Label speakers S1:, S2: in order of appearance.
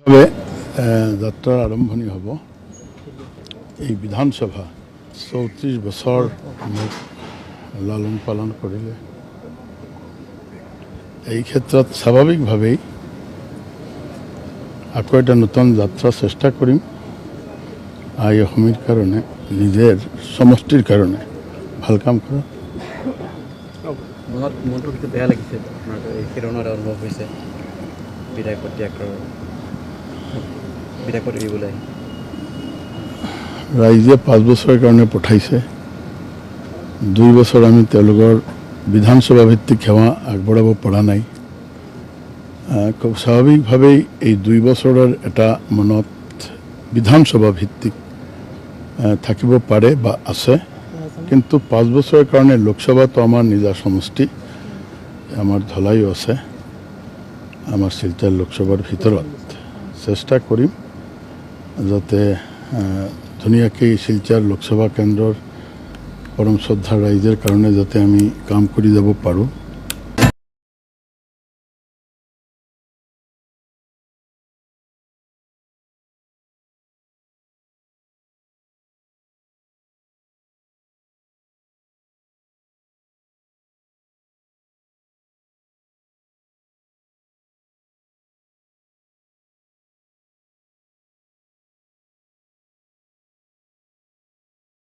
S1: যাত্ৰাৰ আৰম্ভণি হ'ব এই বিধানসভা ৩৪ বছৰ মোক লালন পালন কৰিলে। এই ক্ষেত্ৰত স্বাভাৱিকভাৱেই আকৌ এটা নতুন যাত্ৰা চেষ্টা কৰিম। আই অসমীৰ কাৰণে, নিজৰ সমষ্টিৰ কাৰণে ভাল কাম কৰা।
S2: মনটো কিন্তু বেয়া লাগিছে, আপোনাৰ এই শিৰোণৰ অনুভৱ হৈছে বিধায়কত এৰিবলৈ।
S1: ৰাইজে 5 বছৰৰ কাৰণে পঠাইছে। 2 বছৰ আমি তেওঁলোকৰ বিধানসভা ভিত্তিক সেৱা আগবঢ়াব পৰা নাই। খুব স্বাভাৱিকভাৱেই এই 2 বছৰৰ এটা মনত বিধানসভা ভিত্তিক থাকিব পাৰে বা আছে, কিন্তু 5 বছৰৰ কাৰণে লোকসভাটো আমাৰ নিজা সমষ্টি, আমাৰ ধলাইও আছে। আমাৰ শিলচৰ লোকসভাৰ ভিতৰত চেষ্টা কৰিম যাতে ধুনীয়াকৈ শিলচৰ লোকসভা কেন্দ্ৰৰ পৰম শ্ৰদ্ধা ৰাইজৰ কাৰণে যাতে আমি কাম কৰি যাব পাৰোঁ।